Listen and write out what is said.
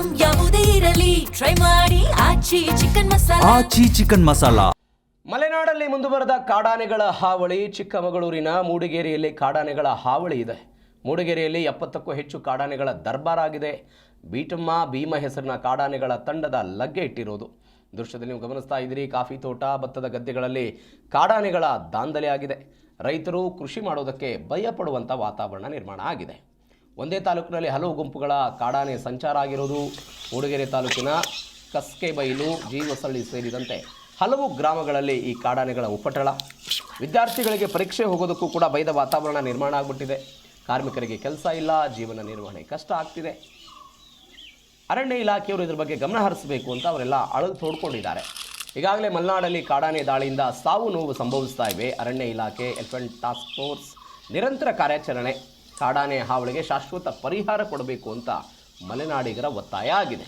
Item ಯಾವುದೇ ಇರಲಿ try ಮಾಡಿ ಆಚಿ ಚಿಕನ್ ಮಸಾಲಾ. ಮಲೆನಾಡಲ್ಲಿ ಮುಂದುವರೆದ ಕಾಡಾನೆಗಳ ಹಾವಳಿ. ಚಿಕ್ಕಮಗಳೂರಿನ ಮೂಡಿಗೆರೆಯಲ್ಲಿ ಕಾಡಾನೆಗಳ ಹಾವಳಿ ಇದೆ. ಮೂಡಿಗೆರೆಯಲ್ಲಿ 70ಕ್ಕೂ ಹೆಚ್ಚು ಕಾಡಾನೆಗಳ ದರ್ಬಾರಾಗಿದೆ. ಬೀಟಮ್ಮ ಭೀಮ ಹೆಸರಿನ ಕಾಡಾನೆಗಳ ತಂಡದ ಲಗ್ಗೆ ಇಟ್ಟಿರೋದು ದೃಶ್ಯದಲ್ಲಿ ನೀವು ಗಮನಿಸ್ತಾ ಇದ್ದೀರಿ. ಕಾಫಿ ತೋಟ, ಭತ್ತದ ಗದ್ದೆಗಳಲ್ಲಿ ಕಾಡಾನೆಗಳ ದಾಂಧಲೆ ಆಗಿದೆ. ರೈತರು ಕೃಷಿ ಮಾಡೋದಕ್ಕೆ ಭಯಪಡುವಂಥ ವಾತಾವರಣ ನಿರ್ಮಾಣ ಆಗಿದೆ. ಒಂದೇ ತಾಲೂಕಿನಲ್ಲಿ ಹಲವು ಗುಂಪುಗಳ ಕಾಡಾನೆ ಸಂಚಾರ ಆಗಿರೋದು. ಮೂಡಿಗೆರೆ ತಾಲೂಕಿನ ಕಸ್ಕೆಬೈಲು, ಜೀವಸಳ್ಳಿ ಸೇರಿದಂತೆ ಹಲವು ಗ್ರಾಮಗಳಲ್ಲಿ ಈ ಕಾಡಾನೆಗಳ ಉಪಟಳ. ವಿದ್ಯಾರ್ಥಿಗಳಿಗೆ ಪರೀಕ್ಷೆ ಹೋಗೋದಕ್ಕೂ ಕೂಡ ಭಯದ ವಾತಾವರಣ ನಿರ್ಮಾಣ ಆಗಿಬಿಟ್ಟಿದೆ. ಕಾರ್ಮಿಕರಿಗೆ ಕೆಲಸ ಇಲ್ಲ, ಜೀವನ ನಿರ್ವಹಣೆ ಕಷ್ಟ ಆಗ್ತಿದೆ. ಅರಣ್ಯ ಇಲಾಖೆಯವರು ಇದರ ಬಗ್ಗೆ ಗಮನ ಹರಿಸಬೇಕು ಅಂತ ಅವರೆಲ್ಲ ಅಳಲು ತೋಡ್ಕೊಂಡಿದ್ದಾರೆ. ಈಗಾಗಲೇ ಮಲೆನಾಡಲ್ಲಿ ಕಾಡಾನೆ ದಾಳಿಯಿಂದ ಸಾವು ನೋವು ಸಂಭವಿಸ್ತಾ ಇವೆ. ಅರಣ್ಯ ಇಲಾಖೆ, ಎಲಿಫೆಂಟ್ ಟಾಸ್ಕ್ ಫೋರ್ಸ್ ನಿರಂತರ ಕಾರ್ಯಾಚರಣೆ. ಕಾಡಾನೆ ಹಾವಳಿಗೆ ಶಾಶ್ವತ ಪರಿಹಾರ ಕೊಡಬೇಕು ಅಂತ ಮಲೆನಾಡಿಗರ ಒತ್ತಾಯ ಆಗಿದೆ.